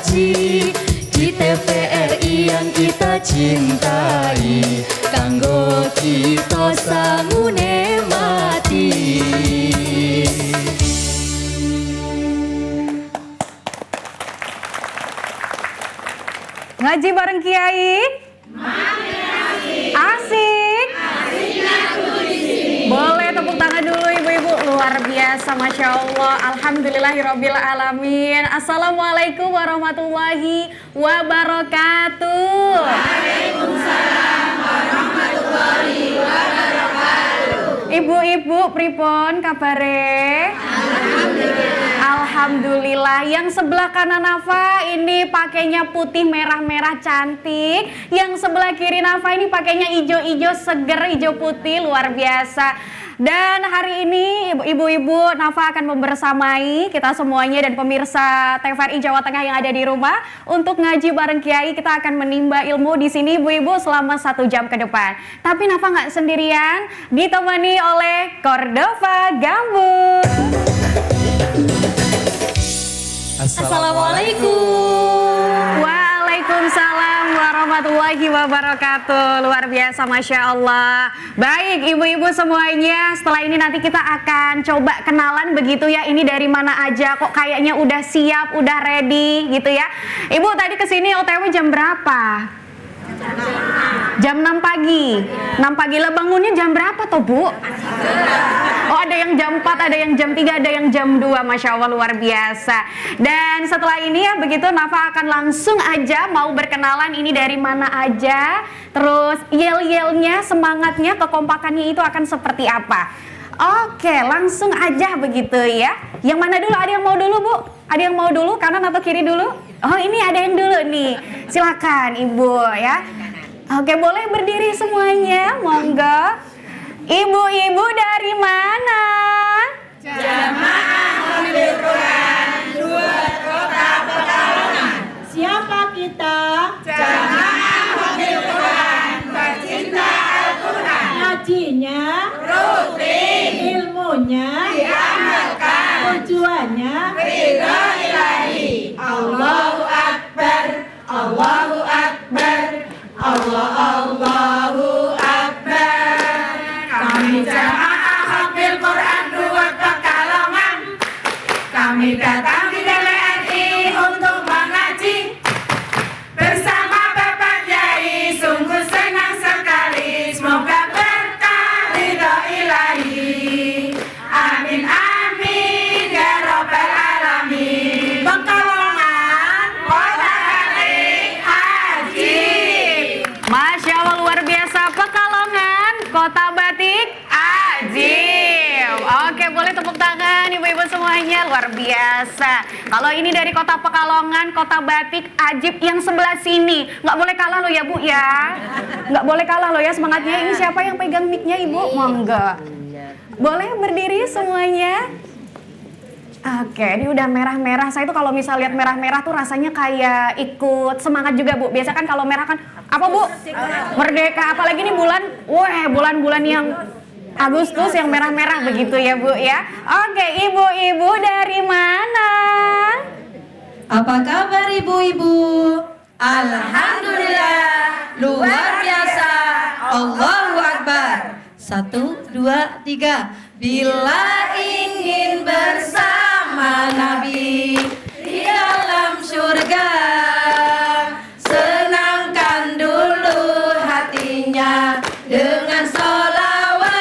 ngaji di TVRI yang kita cintai, kanggo kita sangune mati. Ngaji bareng Kiai? Asik. Boleh tepuk tangan dulu ibu-ibu. Luar biasa, Masya Allah. Alhamdulillahirabbil alamin. Assalamualaikum warahmatullahi wabarakatuh. Waalaikumsalam warahmatullahi wabarakatuh. Ibu-ibu pripun kabare? Alhamdulillah. Yang sebelah kanan Nafa ini pakainya putih merah-merah cantik. Yang sebelah kiri Nafa ini pakainya hijau-hijau seger, hijau putih, luar biasa. Dan hari ini ibu-ibu Nafa akan membersamai kita semuanya dan pemirsa TVRI Jawa Tengah yang ada di rumah untuk ngaji bareng Kiai. Kita akan menimba ilmu di sini ibu-ibu selama 1 jam ke depan. Tapi Nafa nggak sendirian, ditemani oleh Cordova Gambus. Assalamualaikum. Waalaikumsalam warahmatullahi wabarakatuh. Luar biasa, Masya Allah. Baik ibu-ibu semuanya, setelah ini nanti kita akan coba kenalan begitu ya. Ini dari mana aja, kok kayaknya udah siap, udah ready gitu ya. Ibu tadi kesini OTW jam berapa? Jam 6 pagi. 6 pagi lah, bangunnya jam berapa toh Bu? Oh, ada yang jam 4, ada yang jam 3, ada yang jam 2. Masya Allah, luar biasa. Dan setelah ini ya begitu Nafa akan langsung aja mau berkenalan ini dari mana aja. Terus yel-yelnya, semangatnya, kekompakannya itu akan seperti apa. Oke, langsung aja begitu ya. Yang mana dulu? Ada yang mau dulu Bu? Ada yang mau dulu? Kanan atau kiri dulu? Oh, ini ada yang dulu nih. Silakan Ibu ya. Oke, boleh berdiri semuanya, monggo. Ibu-ibu dari mana? Jamaah Hamil Quran 2 Kota Pekalongan. Siapa kita? Jamaah Hamil Quran pecinta Al-Quran. Ngajinya rutin, ilmunya diamalkan, tujuannya ridho ilahi. Allahu Akbar, Allahu Akbar, Allahu Akbar. Kami jamaah Hamil Quran 2 Pekalongan. Kami datang di TVRI untuk mengaji bersama Bapak Kiai. Sungguh senang sekali, semoga berkah ridho ilahi. Amin amin ya robbal alamin. Pekalongan Kota Batik Ajib. Masya Allah, luar biasa. Pekalongan Kota Batik Ajib. Oke, boleh tepuk tangan ibu-ibu semuanya, luar biasa. Kalau ini dari Kota Pekalongan, Kota Batik Ajib yang sebelah sini, nggak boleh kalah loh ya Bu ya. Nggak boleh kalah loh ya semangatnya. Ini siapa yang pegang mic-nya Ibu? Monggo. Boleh berdiri semuanya. Oke, ini udah merah-merah. Saya tuh kalau misal lihat merah-merah tuh rasanya kayak ikut semangat juga Bu. Biasa kan kalau merah kan apa Bu? Merdeka. Apalagi ini bulan-bulan yang Agustus yang merah-merah begitu ya Bu ya. Oke, ibu-ibu dari mana? Apa kabar ibu-ibu? Alhamdulillah, luar biasa. Allahu Akbar. 1, 2, 3. Bila ingin bersama Nabi di dalam surga, senangkan dulu hatinya dengan sholawat.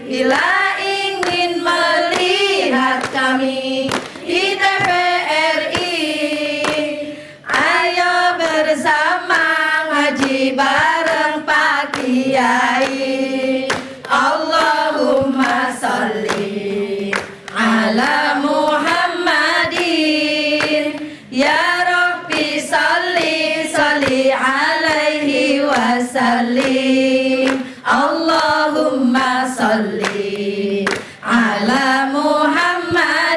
Bila ingin melihat kami di TVRI, ayo bersama ngaji bareng Pak Kiai. Allahumma sholli ala Muhammadin, ya Rabbi sholli sholli alaihi wasallim. Allahumma sholli ala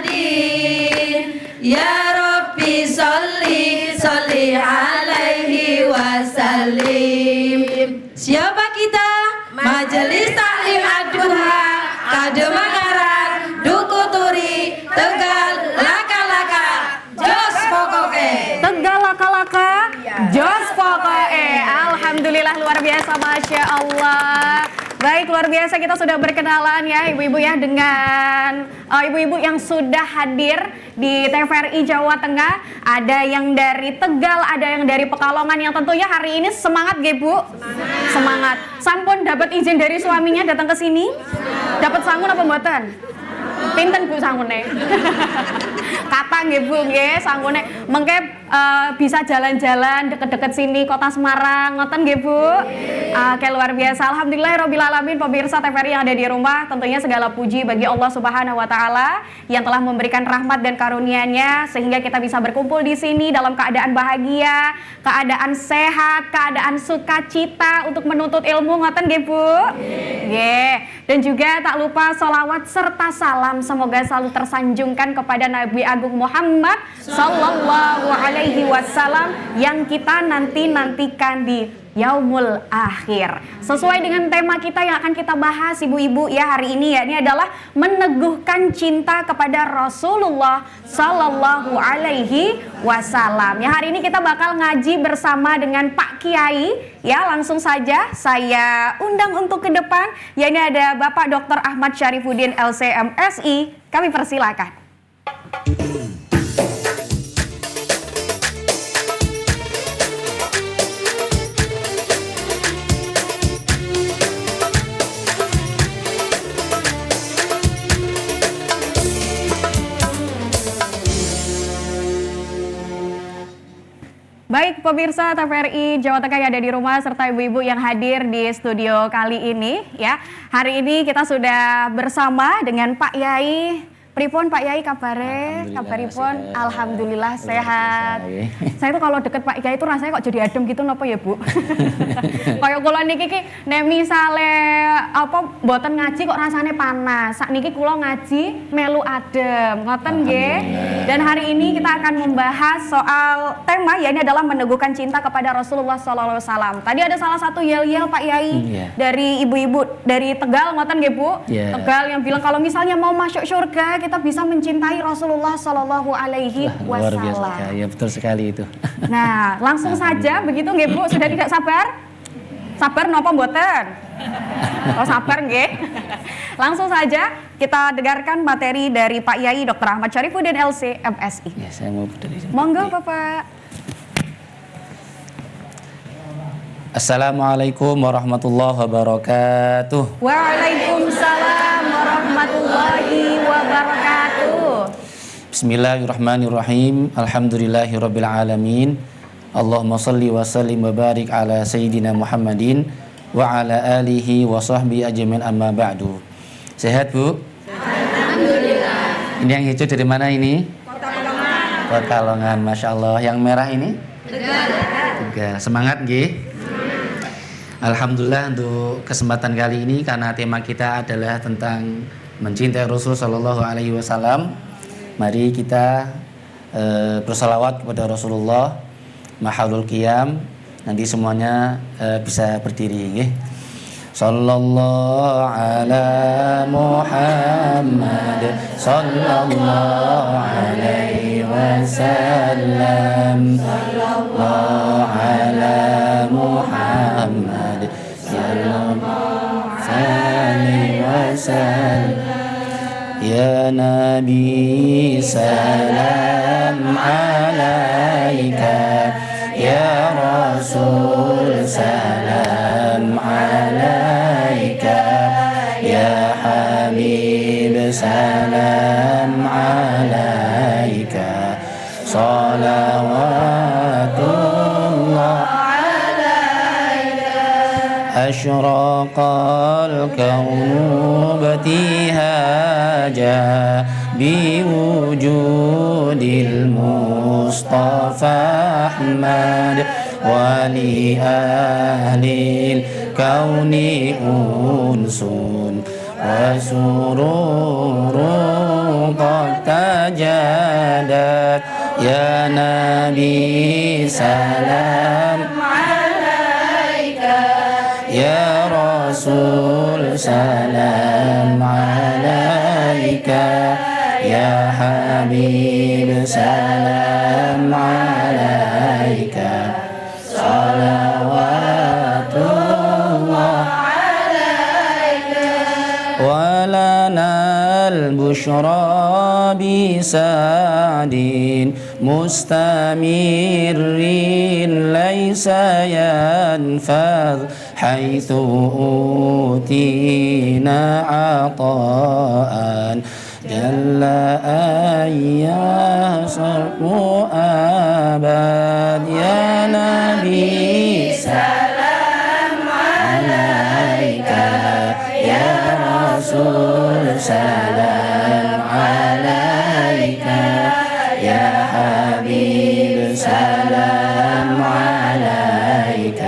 Muhammadin, ya Rabbi sholli sholli alaihi wasallim. Siapa kita? Majelis Taklim Ad-Duha Kademangaran Duku Turi biasa kita sudah berkenalan ya ibu-ibu ya dengan ibu-ibu yang sudah hadir di TVRI Jawa Tengah. Ada yang dari Tegal, ada yang dari Pekalongan yang tentunya hari ini semangat nggih Bu? Semangat. Sampun dapat izin dari suaminya datang ke sini? Dapat sangun apa mboten? Pinten Bu sangune? Kata nggih Bu nggih sangune. Mengke bisa jalan-jalan deket-deket sini Kota Semarang, ngoten nggih Bu? Oke, luar biasa. Alhamdulillahirabbil alamin, pemirsa TVRI yang ada di rumah, tentunya segala puji bagi Allah Subhanahu wa taala yang telah memberikan rahmat dan karunia-Nya sehingga kita bisa berkumpul di sini dalam keadaan bahagia, keadaan sehat, keadaan sukacita untuk menuntut ilmu, ngoten nggih Bu? Nggih. Dan juga tak lupa sholawat serta salam semoga selalu tersanjungkan kepada Nabi Agung Muhammad sallallahu alaihi wasallam yang kita nantikan di Yaumul Akhir. Sesuai dengan tema kita yang akan kita bahas ibu-ibu ya hari ini ya, ini adalah meneguhkan cinta kepada Rasulullah sallallahu alaihi wasallam. Ya hari ini kita bakal ngaji bersama dengan Pak Kiai ya, langsung saja saya undang untuk ke depan. Ya ini ada Bapak Dr. Ahmad Syarifuddin LC/MSI. Kami persilakan. Baik pemirsa TVRI Jawa Tengah yang ada di rumah serta ibu-ibu yang hadir di studio kali ini ya. Hari ini kita sudah bersama dengan Pak Yai. Pripun Pak Yai kabare? Kabaripun alhamdulillah sehat. Saya tuh kalau deket Pak Yai itu rasanya kok jadi adem gitu napa ya Bu? Kayak kula niki nek misale apa mboten ngaji kok rasanya panas. Sakniki kula ngaji melu adem. Ngoten nggih. Dan hari ini kita akan membahas soal tema ya, ini adalah meneguhkan cinta kepada Rasulullah sallallahu alaihi wasallam. Tadi ada salah satu yel-yel Pak Yai dari ibu-ibu dari Tegal, ngoten nggih Bu? Tegal yang bilang kalau misalnya mau masuk surga kita bisa mencintai Rasulullah sallallahu alaihi wasallam. Luar biasa, ya betul sekali itu. Nah, langsung saja begitu nggih Bu, sudah tidak sabar? Sabar napa mboten? Oh sabar nggih. Langsung saja kita dengarkan materi dari Pak Yai Dr. Ahmad Syarifuddin LC/MSI. Ya, saya mau dari sini. Monggo Bapak. Assalamualaikum warahmatullahi wabarakatuh. Waalaikumsalam warahmatullahi wabarakatuh. Bismillahirrahmanirrahim. Alhamdulillahirabbil alamin. Allahumma shalli wa sallim wa barik ala sayyidina Muhammadin wa ala alihi wa sahbihi ajmain, amma ba'du. Sehat Bu? Alhamdulillah. Ini yang hijau dari mana ini? Pekalongan. Pekalongan, Masya Allah. Yang merah ini? Tegal. Semangat nggih? Alhamdulillah untuk kesempatan kali ini karena tema kita adalah tentang mencintai Rasul sallallahu alaihi wasallam. Mari kita bersalawat kepada Rasulullah mahalul qiyam. Nanti semuanya bisa berdiri nggih. Sallallahu ala Muhammad sallallahu alaihi wasallam. Sallallahu ala Muhammad sallallahu alaihi wasallam. Ya Nabi salam alaika, ya Rasul salam alaika, ya Habib salam alaika, salawatullah alaika. Asyraqal kaunu batihaja biwujudil Mustafa Ahmad wali ahlil kauni unsun wa sururun qad tajadat. Ya Nabi salam alaika, ya Rasul salam alaika, ya Habib salam alaika, salawatullah alaika. البشرى بسعد مستمر ليس ينفذ حيث أوتينا عطاء جل أن يصرف أبد يا نبي سلام عليك يا رسول سلام عليك يا حبيب سلام عليك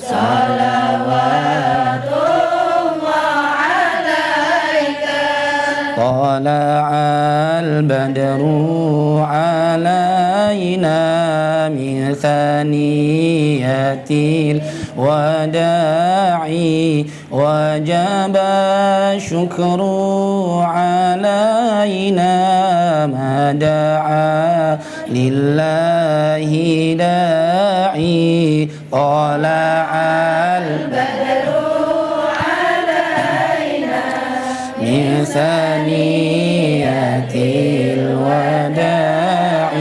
صلوات الله عليك طلع البدر علينا من ثنية الوداع وجب الشكر علينا ما دعا لله داعي طلع البدر علينا من ثنية الوداع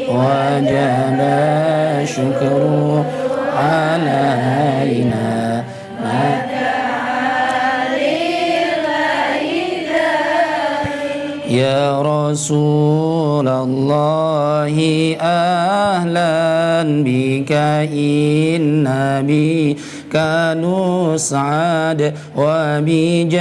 وجب الشكر علينا ما يا رسول الله أهلا بك إنني كنسعد وبجاهي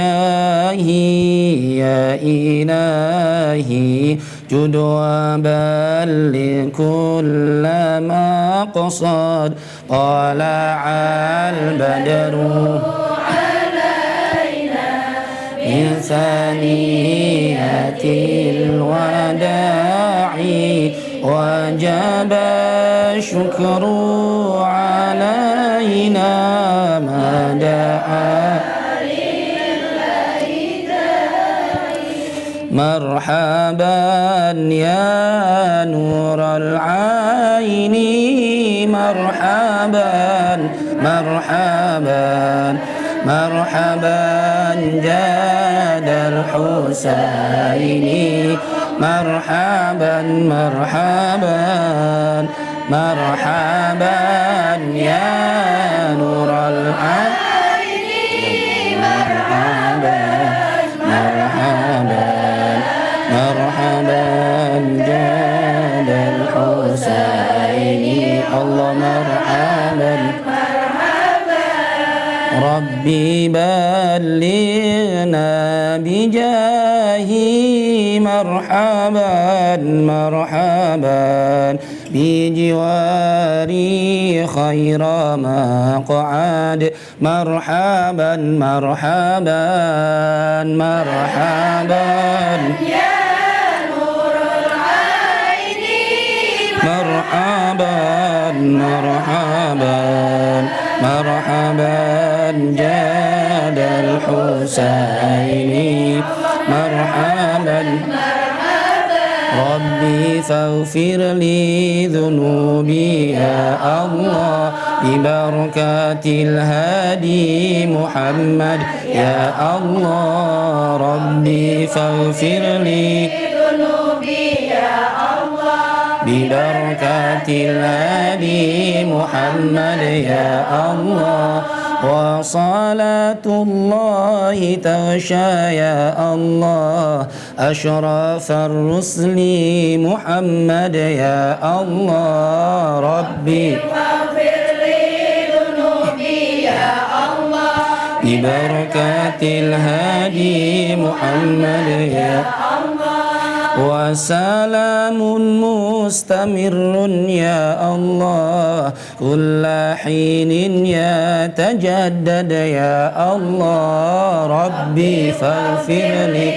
يا إلهي جد وبلغ كل مقصد طلع البدر من ثنية الوداع وجب الشكر علينا ما دعا مرحبا يا نور العين مرحبا مرحبا مرحبا جاد الحسين مرحبا مرحبا مرحبا يا نور العين مرحبا مرحبا مرحبا جاد الحسين الله مرحبا ربي بلغنا بجاهي مرحبا مرحبا بجواري خير مقعد مرحبا مرحبا مرحبا يا نور العين مرحبا مرحبا مرحبا جاد الحسين مرحبا ربي فاغفر لي ذنوبي يا الله ببركة الهادي محمد يا الله ربي فاغفر لي ذنوبي يا الله ببركة الهادي محمد يا الله وصلاة الله تغشى يا الله أشرف الرسل محمد يا الله ربي فاغفر لي ذنوبي يا الله ببركة الهادي محمد يا وسلام مستمر يا الله كل حين يتجدد يا الله ربي فاغفر لي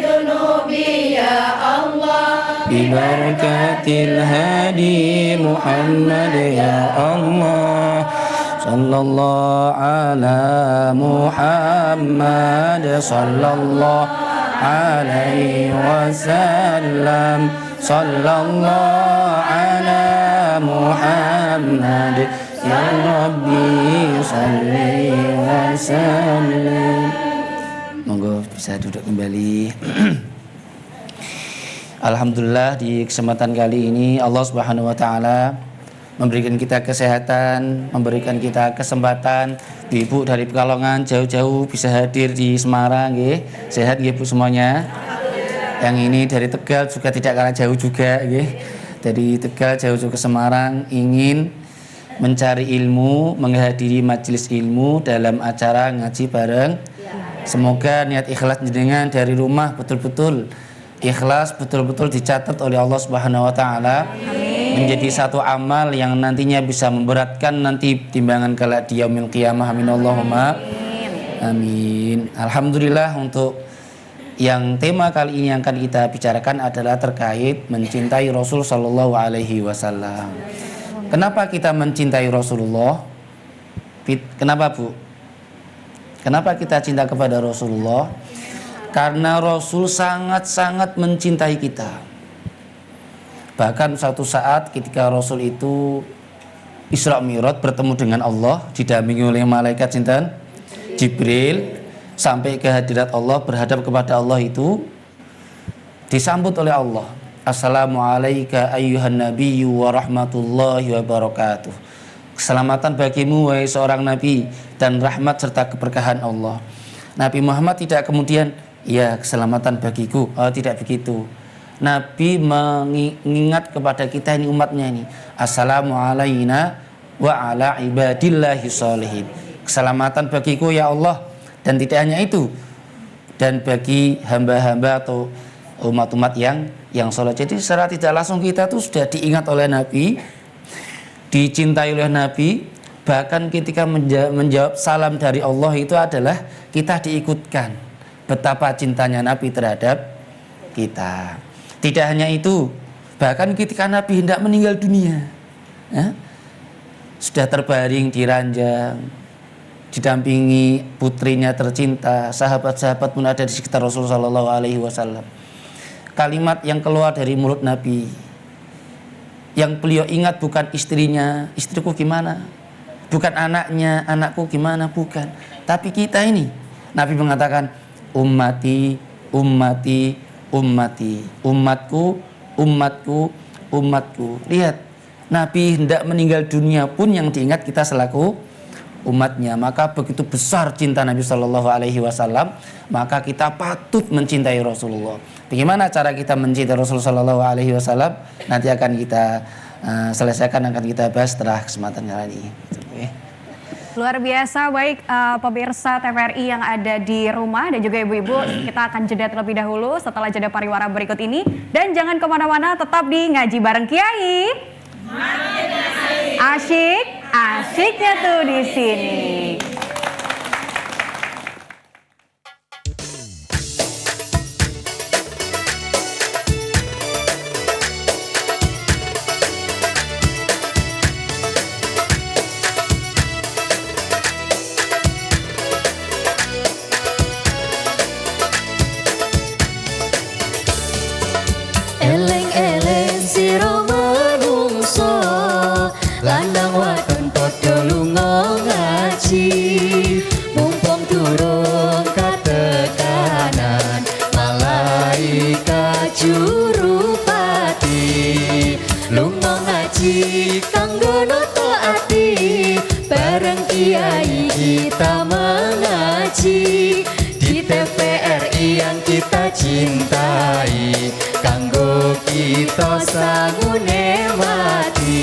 ذنوبي يا الله ببركة الهادي محمد يا الله صلى الله على محمد صلى الله عليه وسلم صلى الله على محمد يا ربي صل وسلم. Monggo bisa duduk kembali. Alhamdulillah di kesempatan kali ini Allah Subhanahu wa taala memberikan kita kesehatan, memberikan kita kesempatan. Ibu dari Pekalongan jauh-jauh bisa hadir di Semarang nggih. Sehat nggih Bu semuanya? Yang ini dari Tegal juga tidak kalah jauh juga nggih. Dari Tegal jauh-jauh ke Semarang ingin mencari ilmu, menghadiri majelis ilmu dalam acara ngaji bareng. Semoga niat ikhlas jenengan dari rumah betul-betul ikhlas, betul-betul dicatat oleh Allah Subhanahu wa taala menjadi satu amal yang nantinya bisa memberatkan nanti timbangan kelak di yaumil qiyamah. Amin Allahumma amin. Alhamdulillah, untuk yang tema kali ini yang akan kita bicarakan adalah terkait mencintai Rasul sallallahu alaihi wasallam. Kenapa kita mencintai Rasulullah? Kenapa Bu? Kenapa kita cinta kepada Rasulullah? Karena Rasul sangat-sangat mencintai kita. Bahkan suatu saat ketika Rasul itu Isra Mi'raj bertemu dengan Allah, didampingi oleh malaikat sinten? Jibril, sampai ke hadirat Allah, berhadap kepada Allah itu disambut oleh Allah. Assalamualaikum ayyuhan nabiyyu wa rahmatullahi wa barakatuh. Keselamatan bagimu wahai seorang nabi dan rahmat serta keberkahan Allah. Nabi Muhammad tidak kemudian, ya keselamatan bagiku. Oh, tidak begitu. Nabi mengingat kepada kita ini, umatnya ini. Assalamualaikum wa ala ibadillahi sholihin. Keselamatan bagiku ya Allah, dan tidak hanya itu, dan bagi hamba-hamba atau umat-umat yang sholat. Jadi secara tidak langsung kita tuh sudah diingat oleh Nabi, dicintai oleh Nabi. Bahkan ketika menjawab salam dari Allah itu adalah kita diikutkan betapa cintanya Nabi terhadap kita. Tidak hanya itu, bahkan ketika Nabi hendak meninggal dunia, ya, sudah terbaring di ranjang, didampingi putrinya tercinta, sahabat-sahabat pun ada di sekitar Rasulullah sallallahu alaihi wasallam. Kalimat yang keluar dari mulut Nabi yang beliau ingat bukan istrinya, istriku gimana, bukan anaknya, anakku gimana, bukan, tapi kita ini. Nabi mengatakan ummati, ummati, ummati, umatku, umatku, umatku. Lihat, Nabi hendak meninggal dunia pun yang diingat kita selaku umatnya. Maka begitu besar cinta Nabi Shallallahu Alaihi Wasallam, maka kita patut mencintai Rasulullah. Bagaimana cara kita mencintai Rasulullah Shallallahu Alaihi Wasallam? Nanti akan kita selesaikan, akan kita bahas setelah kesempatan kali ini. Luar biasa. Baik pemirsa TVRI yang ada di rumah dan juga ibu-ibu, kita akan jeda terlebih dahulu setelah jeda pariwara berikut ini. Dan jangan kemana-mana, tetap di Ngaji Bareng Kiai. Asyik, asyiknya tuh di sini. Eleng-eleng sira manungsa, lanang wadon padha lunga ngaji. Mumpung durung katekanan malaikat jurupati, lunga ngaji kanggo noto ati, bareng kiai kita mengaji. Di TVRI yang kita cintai, kanggo kita sangune mati.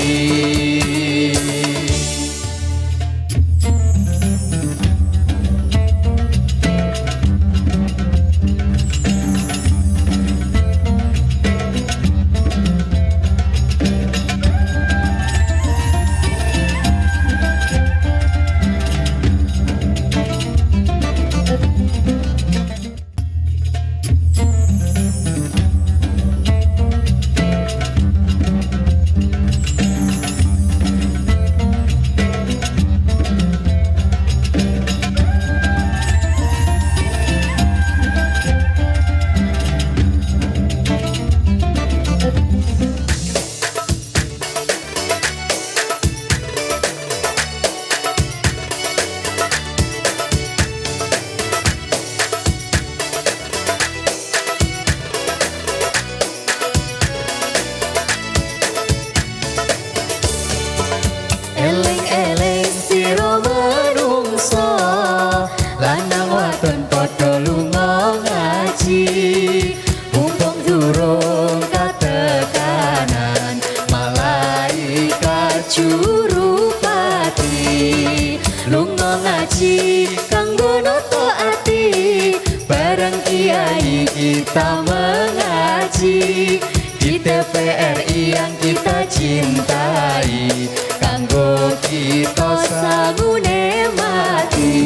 di TVRI yang kita cintai, kanggo kita sangune mati.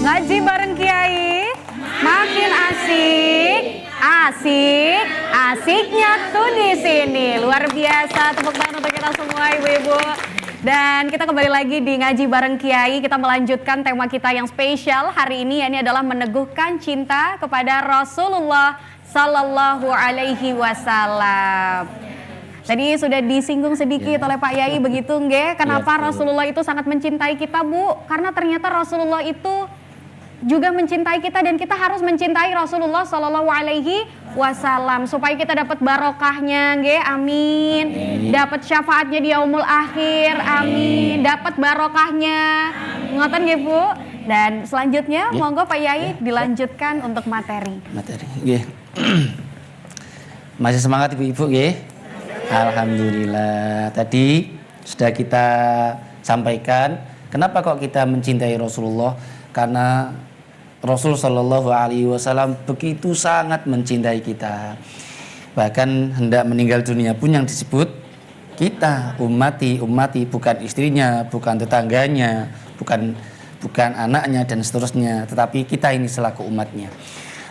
Ngaji bareng Kiai makin asik, asiknya tuh di sini. Luar biasa, tepuk tangan untuk kita semua ibu-ibu. Dan kita kembali lagi di Ngaji bareng Kiai. Kita melanjutkan tema kita yang spesial hari ini, yakni adalah meneguhkan cinta kepada Rasulullah Sallallahu Alaihi Wasallam. Tadi sudah disinggung sedikit oleh Pak Yai begitu nggih, kenapa Rasulullah itu sangat mencintai kita, Bu? Karena ternyata Rasulullah itu juga mencintai kita dan kita harus mencintai Rasulullah Sallallahu Alaihi Wasallam supaya kita dapat barokahnya, nggih, amin. Dapat syafaatnya di yaumul akhir, amin. Dapat barokahnya, ngoten nggih Bu. Dan selanjutnya, monggo Pak Yai dilanjutkan untuk materi. Nggih. Masih semangat ibu-ibu, nggih? Alhamdulillah. Tadi sudah kita sampaikan kenapa kok kita mencintai Rasulullah, karena Rasul Shallallahu Alaihi Wasallam begitu sangat mencintai kita, bahkan hendak meninggal dunia pun yang disebut kita ummati, bukan istrinya, bukan tetangganya, bukan anaknya dan seterusnya, tetapi kita ini selaku umatnya.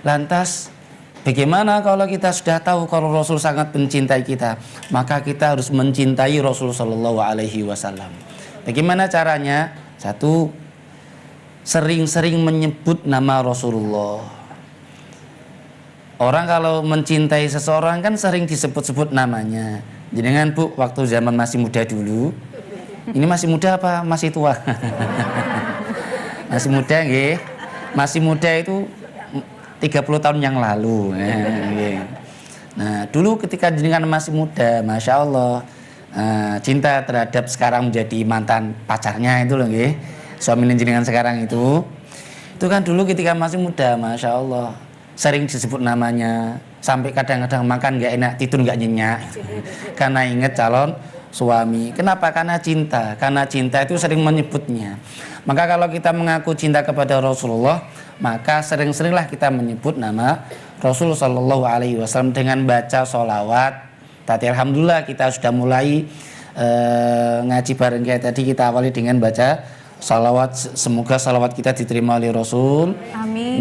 Lantas bagaimana kalau kita sudah tahu kalau Rasul sangat mencintai kita, maka kita harus mencintai Rasul Shallallahu Alaihi Wasallam. Bagaimana caranya? Satu, sering-sering menyebut nama Rasulullah. Orang kalau mencintai seseorang kan sering disebut-sebut namanya. Jenengan Bu, waktu zaman masih muda dulu, ini masih muda apa masih tua? Masih muda nggih. Masih muda itu 30 tahun yang lalu. Nah, dulu ketika jenengan masih muda, Masya Allah, cinta terhadap sekarang menjadi mantan pacarnya itu loh nggih. Suami jenengan sekarang itu kan dulu ketika masih muda, Masya Allah, sering disebut namanya, sampai kadang-kadang makan nggak enak, tidur nggak nyenyak, karena ingat calon suami. Kenapa? Karena cinta itu sering menyebutnya. Maka kalau kita mengaku cinta kepada Rasulullah, maka sering-seringlah kita menyebut nama Rasul Sallallahu Alaihi Wasallam dengan baca sholawat. Tadi alhamdulillah kita sudah mulai ngaji bareng kayak tadi, kita awali dengan baca salawat. Semoga salawat kita diterima oleh Rasul. Amin.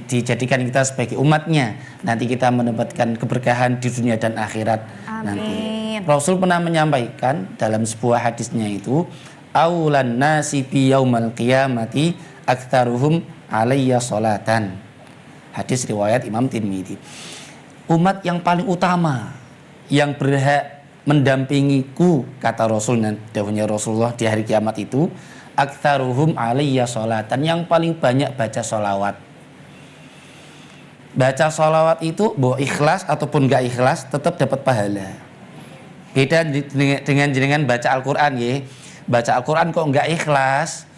Dijadikan kita sebagai umatnya. Nanti kita mendapatkan keberkahan di dunia dan akhirat. Amin. Nanti Rasul pernah menyampaikan dalam sebuah hadisnya itu, aulan nasi bi yaumal qiyamati aktsaruhum alayya sholatan. Hadis riwayat Imam Tirmidzi. Umat yang paling utama yang berhak mendampingiku, kata Rasul dan dawuhnya Rasulullah di hari kiamat itu, aktsaruhum alayya sholatan, yang paling banyak baca sholawat. Baca sholawat itu bahwa ikhlas ataupun gak ikhlas tetap dapat pahala. Beda dengan jenengan baca Al-Quran ya. Baca Al-Quran kok gak ikhlas,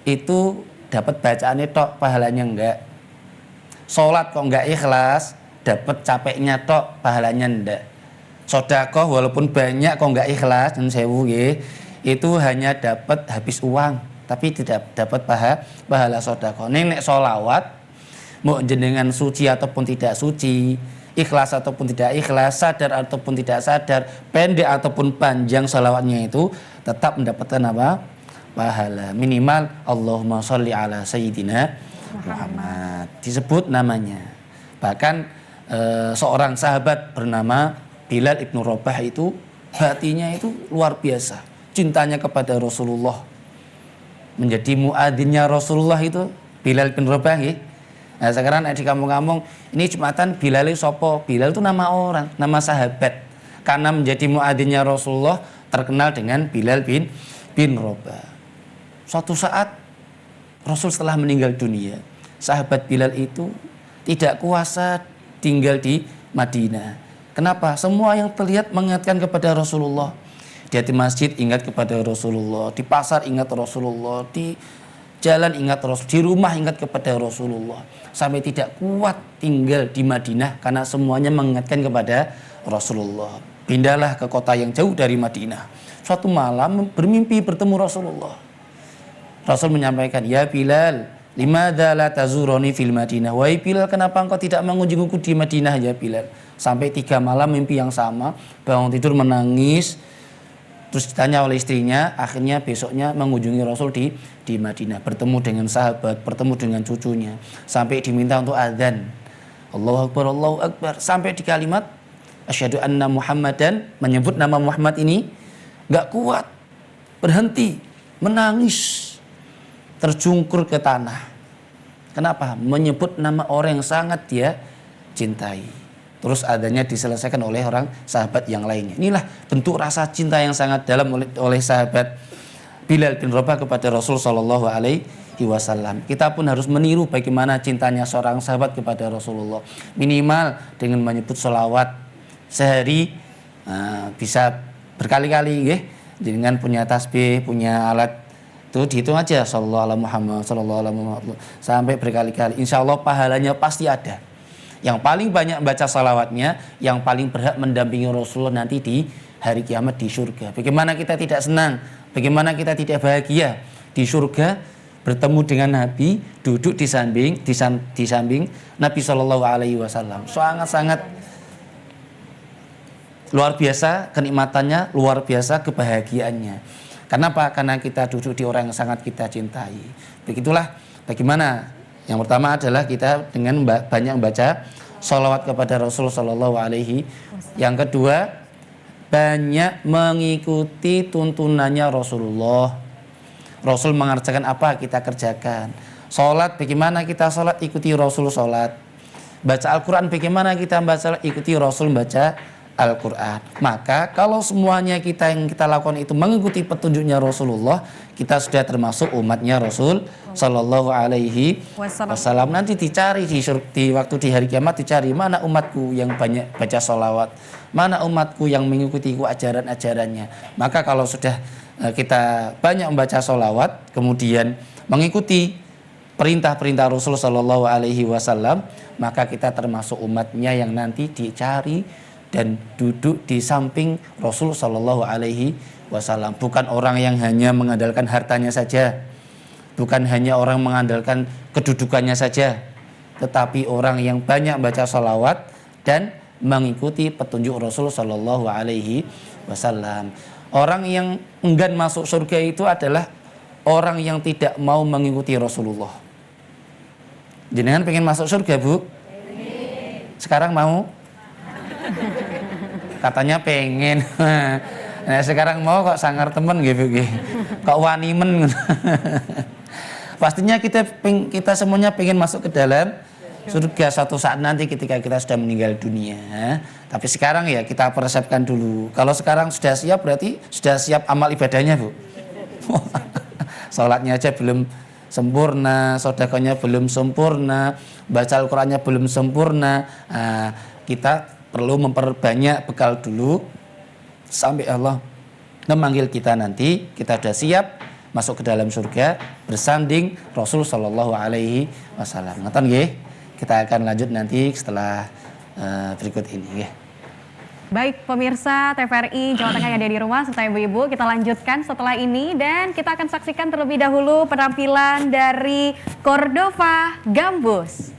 itu dapat bacaannya tok, pahalanya enggak. Sholat kok gak ikhlas, dapat capeknya tok, pahalanya enggak. Sedekah walaupun banyak kok gak ikhlas, dan sewu ya, itu hanya dapat habis uang, tapi tidak dapat pahala sedekah. Nek sholawat, mau jenengan suci ataupun tidak suci, ikhlas ataupun tidak ikhlas, sadar ataupun tidak sadar, pendek ataupun panjang sholawatnya itu tetap mendapatkan apa? Pahala. Minimal Allahumma sholli ala Sayyidina Muhammad, disebut namanya. Bahkan seorang sahabat bernama Bilal ibnu Rabah itu hatinya itu luar biasa, cintanya kepada Rasulullah. Menjadi muadzinnya Rasulullah itu Bilal bin Rabah ya. Nah sekarang di kampung-kampung ini Jumatan Bilal sopo. Bilal itu nama orang, nama sahabat. Karena menjadi muadzinnya Rasulullah terkenal dengan Bilal bin Rabah. Suatu saat Rasul setelah meninggal dunia, sahabat Bilal itu tidak kuasa tinggal di Madinah. Kenapa? Semua yang terlihat mengingatkan kepada Rasulullah. Dia di masjid ingat kepada Rasulullah, di pasar ingat Rasulullah, di jalan ingat Rasul, di rumah ingat kepada Rasulullah. Sampai tidak kuat tinggal di Madinah karena semuanya mengingatkan kepada Rasulullah. Pindahlah ke kota yang jauh dari Madinah. Suatu malam bermimpi bertemu Rasulullah. Rasul menyampaikan, "Ya Bilal, Limadza la tazuruni fil Madinah? Wahai Bilal, kenapa engkau tidak mengunjungiku di Madinah ya Bilal? Sampai 3 malam mimpi yang sama, bangun tidur menangis. Terus ditanya oleh istrinya, akhirnya besoknya mengunjungi Rasul di Madinah, bertemu dengan sahabat, bertemu dengan cucunya, sampai diminta untuk adzan. Allahu Akbar, sampai di kalimat asyhadu anna Muhammadan, menyebut nama Muhammad ini enggak kuat, berhenti, menangis, terjungkur ke tanah. Kenapa? Menyebut nama orang yang sangat dia cintai. Terus adanya diselesaikan oleh orang sahabat yang lainnya. Inilah bentuk rasa cinta yang sangat dalam oleh sahabat Bilal bin Rabah kepada Rasul Shallallahu Alaihi Wasallam. Kita pun harus meniru bagaimana cintanya seorang sahabat kepada Rasulullah. Minimal dengan menyebut sholawat sehari, bisa berkali-kali, ya. Dengan punya tasbih, punya alat itu dihitung aja Sallallahu Alaihi Muhammad, Sallallahu Alaihi Muhammad, sampai berkali-kali. Insya Allah pahalanya pasti ada. Yang paling banyak baca salawatnya, yang paling berhak mendampingi Rasulullah nanti di hari kiamat di surga. Bagaimana kita tidak senang, bagaimana kita tidak bahagia di surga bertemu dengan Nabi, duduk di samping Nabi Shallallahu Alaihi Wasallam. Sangat-sangat luar biasa kenikmatannya, luar biasa kebahagiaannya. Kenapa? Karena kita duduk di orang yang sangat kita cintai. Begitulah bagaimana. Yang pertama adalah kita dengan banyak membaca sholawat kepada Rasul Shallallahu Alaihi. Yang kedua, banyak mengikuti tuntunannya Rasulullah. Rasul mengerjakan apa kita kerjakan. Sholat, bagaimana kita sholat, ikuti Rasul sholat. Baca Al-Quran, bagaimana kita baca, ikuti Rasul baca Al-Quran. Maka kalau semuanya yang kita lakukan itu mengikuti petunjuknya Rasulullah, kita sudah termasuk umatnya Rasul Sallallahu Alaihi Wasallam. Nanti dicari di waktu di hari kiamat, dicari mana umatku yang banyak baca sholawat, mana umatku yang mengikutiku ajaran-ajarannya. Maka kalau sudah kita banyak membaca sholawat, kemudian mengikuti perintah-perintah Rasul Sallallahu Alaihi Wasallam, maka kita termasuk umatnya yang nanti dicari dan duduk di samping Rasul Shallallahu Alaihi Wasallam. Bukan orang yang hanya mengandalkan hartanya saja, bukan hanya orang mengandalkan kedudukannya saja, tetapi orang yang banyak baca sholawat dan mengikuti petunjuk Rasul Shallallahu Alaihi Wasallam. Orang yang enggan masuk surga itu adalah orang yang tidak mau mengikuti Rasulullah. Jenengan pengen masuk surga, Bu? Sekarang mau? Katanya pengen. Nah, sekarang mau kok sangar temen gitu. Kok wanimen. Pastinya kita semuanya pengen masuk ke dalam surga suatu saat nanti ketika kita sudah meninggal dunia. Tapi sekarang ya kita persiapkan dulu. Kalau sekarang sudah siap berarti sudah siap amal ibadahnya, Bu. Sholatnya aja belum sempurna, sedekahnya belum sempurna, baca Al-Qur'annya belum sempurna. Kita perlu memperbanyak bekal dulu sampai Allah memanggil kita nanti kita sudah siap masuk ke dalam surga bersanding Rasul Shallallahu Alaihi Wasallam. Ngoten nggih. Kita akan lanjut nanti setelah berikut ini nggih. Baik pemirsa TVRI Jawa Tengah yang ada di rumah serta ibu-ibu, kita lanjutkan setelah ini dan kita akan saksikan terlebih dahulu penampilan dari Cordova Gambus.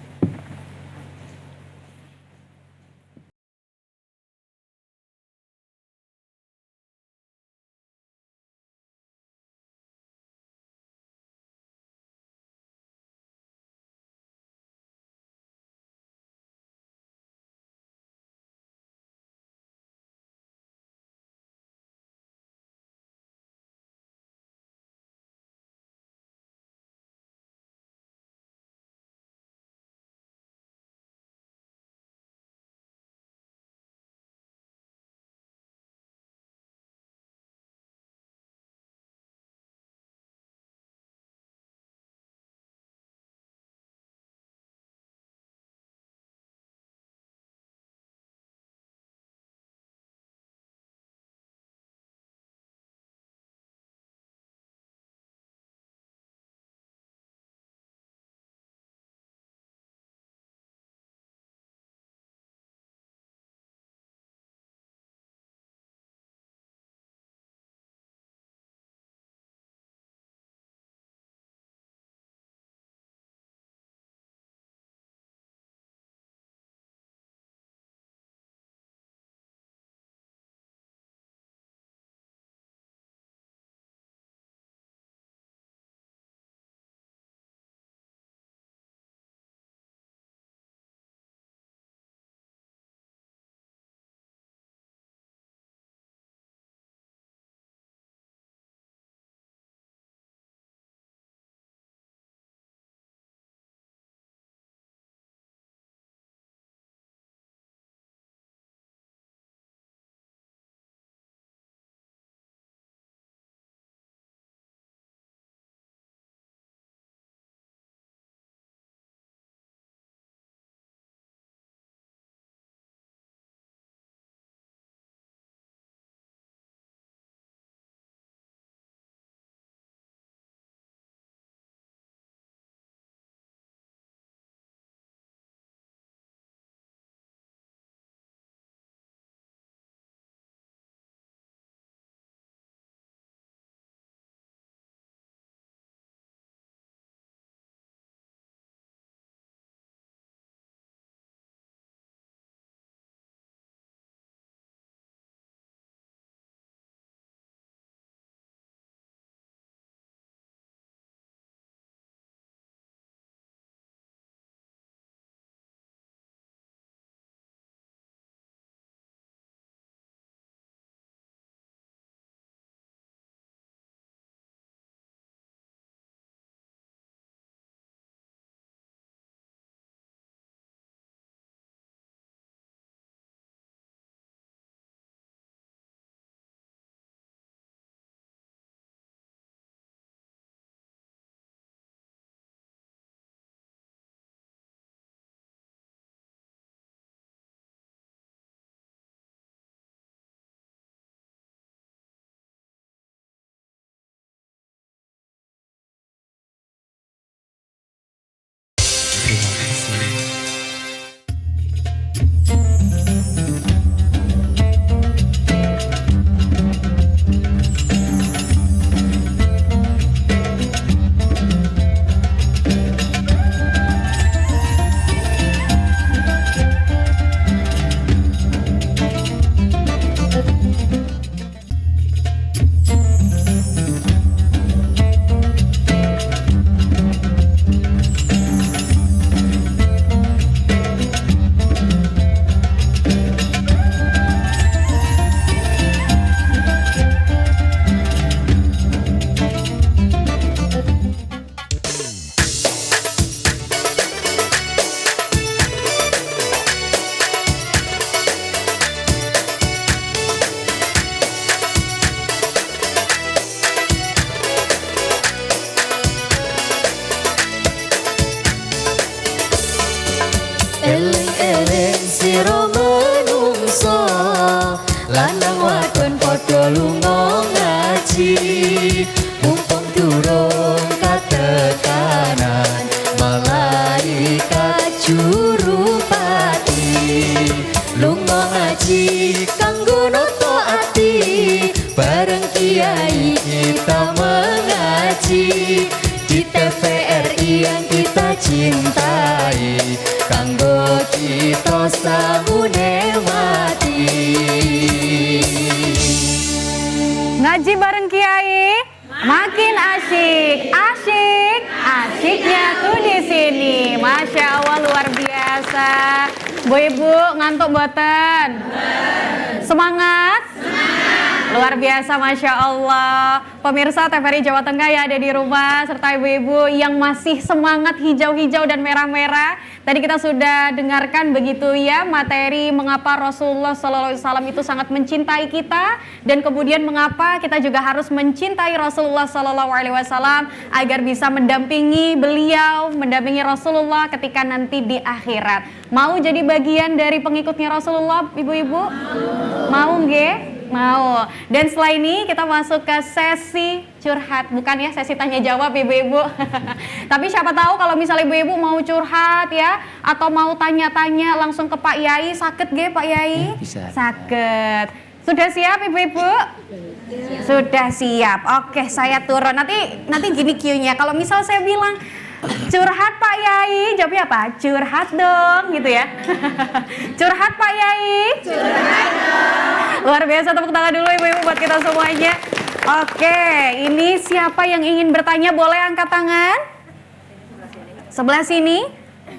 lanang wadon padha lunga ngaji mumpung durung katekanan malaikat juru pati lunga ngaji kanggo noto ati bareng kiai kita mengaji di TVRI yang kita cintai kanggo kita sangune mati. Ngaji bareng kiai makin asyiknya tuh di sini. Masya Allah luar biasa. Bu Ibu ngantuk boten? Semangat? Luar biasa, Masya Allah. Pemirsa TVRI Jawa Tengah yang ada di rumah, serta ibu-ibu yang masih semangat hijau-hijau dan merah-merah. Tadi kita sudah dengarkan begitu ya materi mengapa Rasulullah SAW itu sangat mencintai kita. Dan kemudian mengapa kita juga harus mencintai Rasulullah SAW agar bisa mendampingi beliau, mendampingi Rasulullah ketika nanti di akhirat. Mau jadi bagian dari pengikutnya Rasulullah, ibu-ibu? Mau nggih? Mau. Dan setelah ini kita masuk ke sesi curhat, bukan ya sesi tanya jawab ibu-ibu. Tapi siapa tahu kalau misalnya ibu-ibu mau curhat ya, atau mau tanya-tanya langsung ke Pak Yai, sakit nggih Pak Yai? Bisa. Sakit. Sudah siap ibu-ibu? Sudah siap. Oke, saya turun. Nanti gini cue-nya. Kalau misal saya bilang curhat Pak Yai, jawabnya apa? Curhat dong, gitu ya. Curhat Pak Yai. Curhat dong. Luar biasa, tepuk tangan dulu ibu-ibu buat kita semuanya. Oke, ini siapa yang ingin bertanya boleh angkat tangan? Sebelah sini.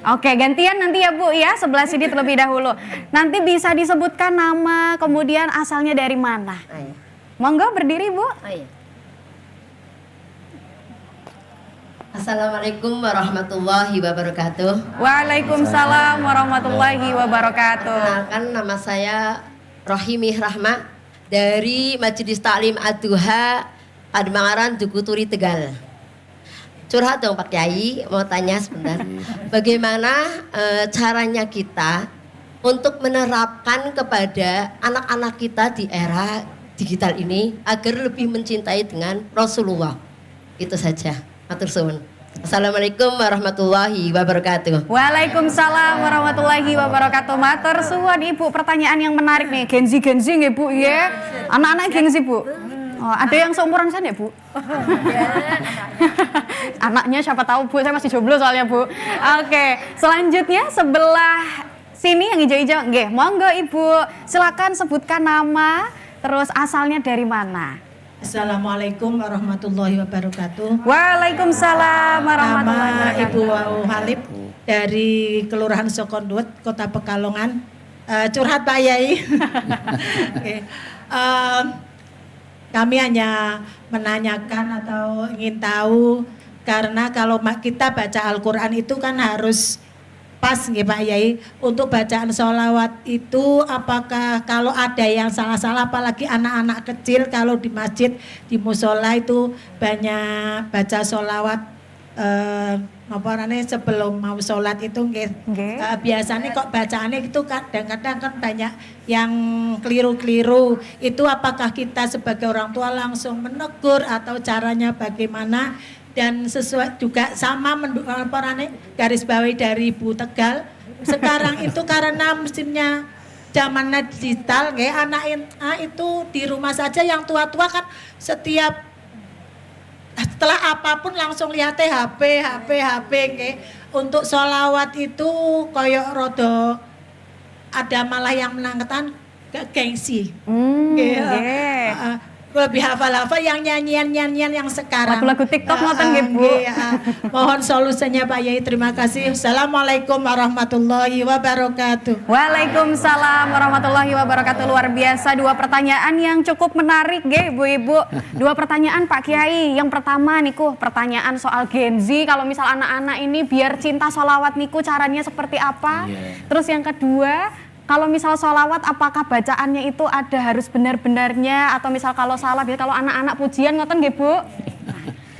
Oke, gantian nanti ya Bu ya, sebelah sini terlebih dahulu. Nanti bisa disebutkan nama, kemudian asalnya dari mana. Monggo berdiri Bu. Assalamualaikum warahmatullahi wabarakatuh. Waalaikumsalam warahmatullahi wabarakatuh. Perkenalkan, nama saya Rohimih Rahma dari Majelis Taklim Ad-Duha Pademangaran Dukuturi Tegal. Curhat dong Pak Kiai, mau tanya sebentar. Bagaimana caranya kita untuk menerapkan kepada anak-anak kita di era digital ini agar lebih mencintai dengan Rasulullah? Itu saja. Matur suwun. Assalamualaikum warahmatullahi wabarakatuh. Waalaikumsalam warahmatullahi wabarakatuh. Matur suwun Ibu, pertanyaan yang menarik nih. Gen Z nggih Bu ya. Anak-anak Gen Z Bu. Oh, ada yang seumuran saya Bu? Anaknya siapa tahu Bu, saya masih jomblo soalnya Bu. Oke, selanjutnya sebelah sini yang hijau-hijau. Nggih, monggo Ibu. Silakan sebutkan nama, terus asalnya dari mana? Assalamualaikum warahmatullahi wabarakatuh. Waalaikumsalam warahmatullahi Nama wabarakatuh. Ibu Wau Halib dari Kelurahan Sokondut, Kota Pekalongan. Curhat Pak Yai. Oke. Kami hanya menanyakan atau ingin tahu, karena kalau kita baca Al-Quran itu kan harus pas nggih Pak Yai. Untuk bacaan sholawat itu apakah kalau ada yang salah-salah, apalagi anak-anak kecil kalau di masjid, di musola itu banyak baca sholawat sebelum mau sholat itu nggih. Biasanya kok bacaannya itu kadang-kadang kan banyak yang keliru-keliru. Itu apakah kita sebagai orang tua langsung menegur atau caranya bagaimana? Dan sesuai juga sama garis bawahi dari Ibu Tegal. Sekarang itu karena musimnya zaman digital, anak itu di rumah saja, yang tua-tua kan setelah apapun langsung lihat HP. Untuk sholawat itu koyok rodo ada malah yang menangkatan gengsi. Lebih hafal-hafal yang nyanyian yang sekarang. Lagu-lagu TikTok ngoten nggih Bu. Mohon solusinya Pak Yai, terima kasih. Assalamualaikum warahmatullahi wabarakatuh. Waalaikumsalam warahmatullahi wabarakatuh. Luar biasa, dua pertanyaan yang cukup menarik nggih Ibu-ibu. Dua pertanyaan Pak Kiai. Yang pertama niku pertanyaan soal Gen Z, kalau misal anak-anak ini biar cinta sholawat niku caranya seperti apa? Terus yang kedua, kalau misal sholawat apakah bacaannya itu ada harus benar-benarnya, atau misal kalau salah, biar kalau anak-anak pujian ngoten nggih Bu.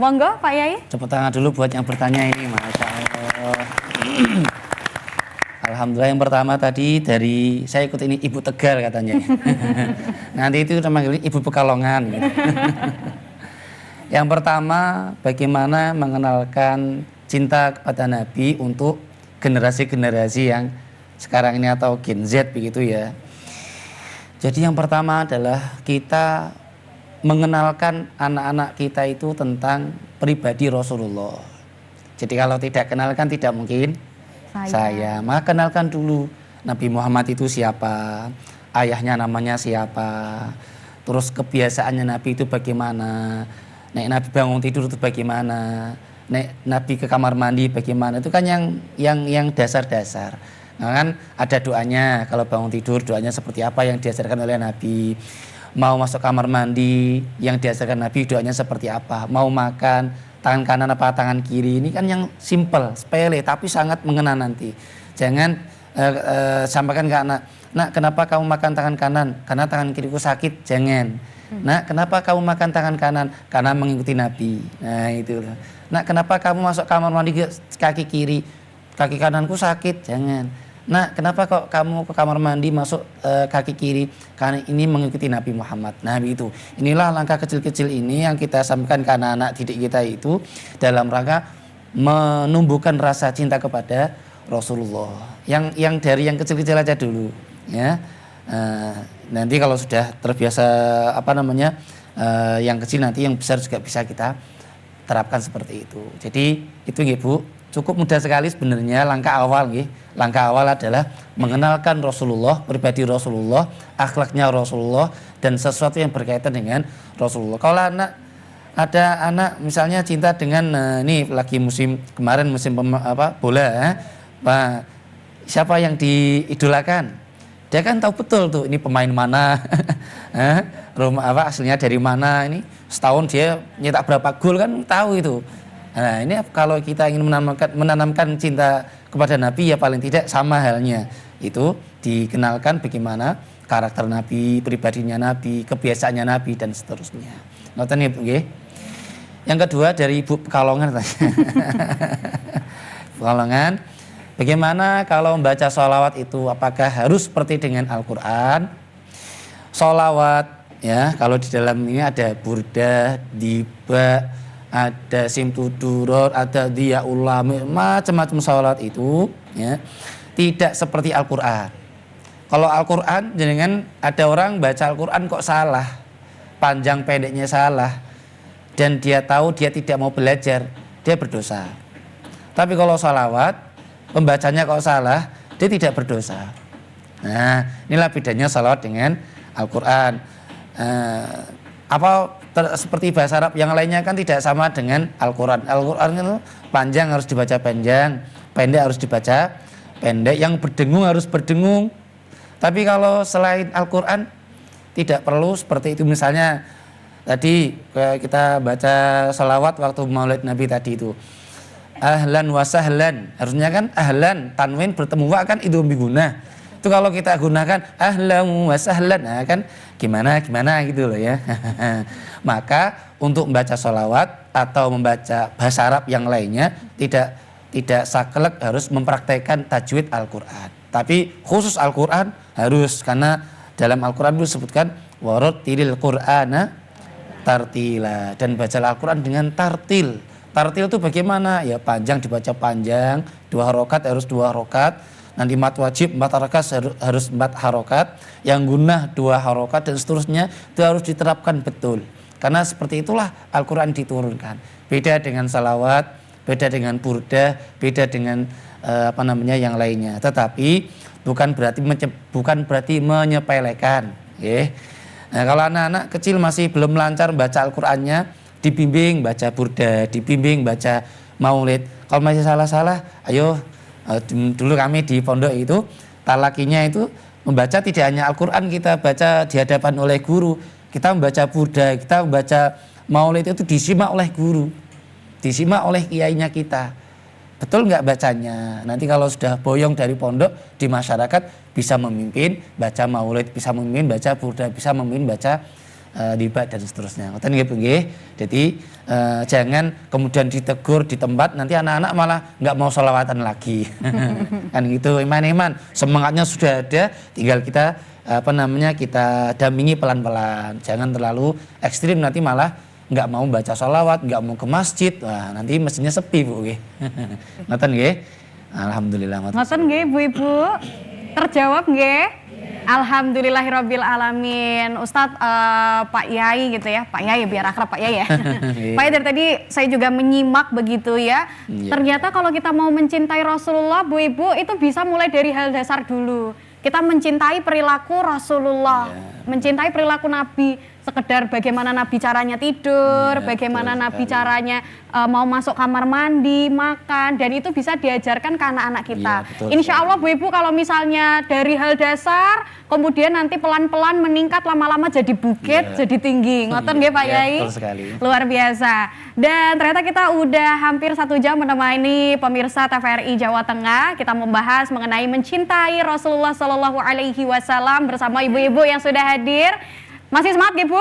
Monggo Pak Yai. Tepuk tangan dulu buat yang bertanya ini, Masya Allah. Alhamdulillah yang pertama tadi dari saya ikut ini Ibu Tegal katanya. Nanti itu namanya Ibu Pekalongan. Gitu. Yang pertama bagaimana mengenalkan cinta kepada Nabi untuk generasi-generasi yang sekarang ini atau Gen Z begitu ya. Jadi yang pertama adalah kita mengenalkan anak-anak kita itu tentang pribadi Rasulullah. Jadi kalau tidak kenal kan tidak mungkin saya. Maka kenalkan dulu Nabi Muhammad itu siapa, ayahnya namanya siapa, terus kebiasaannya Nabi itu bagaimana, Nabi bangun tidur itu bagaimana, Nabi ke kamar mandi bagaimana, itu kan yang dasar-dasar. Nah kan ada doanya, kalau bangun tidur doanya seperti apa yang diajarkan oleh Nabi. Mau masuk kamar mandi yang diajarkan Nabi doanya seperti apa. Mau makan tangan kanan apa tangan kiri, ini kan yang simple, sepele tapi sangat mengena nanti. Jangan sampaikan ke anak, nak kenapa kamu makan tangan kanan? Karena tangan kiriku sakit. Jangan. Nak kenapa kamu makan tangan kanan? Karena mengikuti Nabi. Nah itu. Nak kenapa kamu masuk kamar mandi kaki kiri? Kaki kananku sakit. Jangan. Nah, kenapa kok kamu ke kamar mandi masuk kaki kiri? Karena ini mengikuti Nabi Muhammad. Nah, begitu. Inilah langkah kecil-kecil ini yang kita sampaikan ke anak-anak didik kita itu dalam rangka menumbuhkan rasa cinta kepada Rasulullah. Yang dari yang kecil-kecil aja dulu, ya. Nanti kalau sudah terbiasa yang kecil nanti yang besar juga bisa kita terapkan seperti itu. Jadi itu Ibu. Cukup mudah sekali sebenarnya langkah awal nggih. Langkah awal adalah mengenalkan Rasulullah, pribadi Rasulullah, akhlaknya Rasulullah dan sesuatu yang berkaitan dengan Rasulullah. Kalau ada anak misalnya cinta dengan ini lagi musim kemarin musim bola, siapa yang diidolakan? Dia kan tahu betul tuh ini pemain mana, aslinya dari mana, ini setahun dia nyetak berapa gol kan tahu itu. Nah ini kalau kita ingin menanamkan cinta kepada Nabi ya paling tidak sama halnya itu dikenalkan bagaimana karakter Nabi, pribadinya Nabi, kebiasaannya Nabi dan seterusnya. Ngoten nggih. Yang kedua dari Ibu Pekalongan. Pekalongan, bagaimana kalau membaca sholawat itu apakah harus seperti dengan Al-Quran? Sholawat ya kalau di dalam ini ada burdah, diba, ada simtuduror, ada diyaullah, macam-macam sholawat itu ya tidak seperti Al-Quran. Kalau Al-Quran jangan ada orang baca Al-Quran kok salah, panjang pendeknya salah dan dia tahu dia tidak mau belajar, dia berdosa. Tapi kalau sholawat pembacanya kok salah, dia tidak berdosa. Nah inilah bedanya sholawat dengan Al-Quran. Seperti bahasa Arab yang lainnya kan tidak sama dengan Al-Quran. Al-Quran itu panjang harus dibaca panjang, pendek harus dibaca pendek, yang berdengung harus berdengung. Tapi kalau selain Al-Quran tidak perlu seperti itu. Misalnya tadi kita baca sholawat waktu maulid Nabi tadi itu ahlan wa sahlan, harusnya kan ahlan tanwin bertemu wa kan itu biguna. Itu kalau kita gunakan ahlan wa sahlan, nah kan gimana gitu loh ya. Maka untuk membaca sholawat atau membaca bahasa Arab yang lainnya tidak saklek harus mempraktekkan tajwid Al-Quran. Tapi khusus Al-Quran harus, karena dalam Al-Quran disebutkan warattilil Qur'ana tartila, dan baca Al-Quran dengan tartil. Tartil itu bagaimana? Ya panjang dibaca panjang, 2 harokat harus 2 harokat. Nanti mat wajib 4 harokat harus 4 harokat, yang gunnah 2 harokat dan seterusnya itu harus diterapkan betul. Karena seperti itulah Al-Quran diturunkan. Beda dengan salawat, beda dengan burdah, beda dengan yang lainnya. Tetapi bukan berarti menyepelekan. Nah, kalau anak-anak kecil masih belum lancar baca Al-Qurannya, dibimbing baca burdah, dibimbing baca maulid. Kalau masih salah-salah, ayo. Dulu kami di pondok itu talakinya itu membaca tidak hanya Al-Quran kita baca di hadapan oleh guru, kita membaca burdah, kita membaca maulid itu disimak oleh guru, disimak oleh kiainya kita. Betul nggak bacanya? Nanti kalau sudah boyong dari pondok di masyarakat bisa memimpin baca maulid, bisa memimpin baca burdah, bisa memimpin baca libat dan seterusnya. Ngoten nggih Bu nggih. Jadi jangan kemudian ditegur di tempat nanti anak-anak malah nggak mau sholawatan lagi. Kan gitu, iman-iman semangatnya sudah ada, tinggal kita kita dampingi pelan-pelan. Jangan terlalu ekstrim nanti malah nggak mau baca sholawat, nggak mau ke masjid. Wah, nanti masjidnya sepi Bu nggih. Ngoten nggih. Alhamdulillah. Ngoten nggih Bu-ibu. Terjawab nggih? Alhamdulillahirabbil alamin. Ustadz Pak Yai gitu ya. Pak Yai biar akrab Pak Yai ya. Pak Yai dari tadi saya juga menyimak begitu ya. Ternyata kalau kita mau mencintai Rasulullah Bu Ibu itu bisa mulai dari hal dasar dulu. Kita mencintai perilaku Rasulullah, mencintai perilaku Nabi, sekedar bagaimana Nabi caranya tidur, bagaimana Nabi caranya mau masuk kamar mandi, makan, dan itu bisa diajarkan ke anak-anak kita. Insya Allah Bu Ibu kalau misalnya dari hal dasar, kemudian nanti pelan-pelan meningkat lama-lama jadi bukit, jadi tinggi. Ngoten nggih Pak Yai? Luar biasa. Dan ternyata kita udah hampir 1 jam menemani pemirsa TVRI Jawa Tengah. Kita membahas mengenai mencintai Rasulullah Shallallahu Alaihi Wasallam bersama ibu-ibu yang sudah hadir. Masih semangat Bu?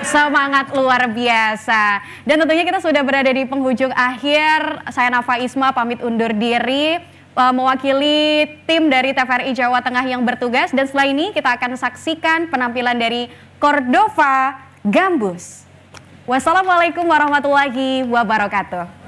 Semangat luar biasa. Dan tentunya kita sudah berada di penghujung akhir. Saya Nafa Isma pamit undur diri mewakili tim dari TVRI Jawa Tengah yang bertugas. Dan setelah ini kita akan saksikan penampilan dari Cordova Gambus. Wassalamualaikum warahmatullahi wabarakatuh.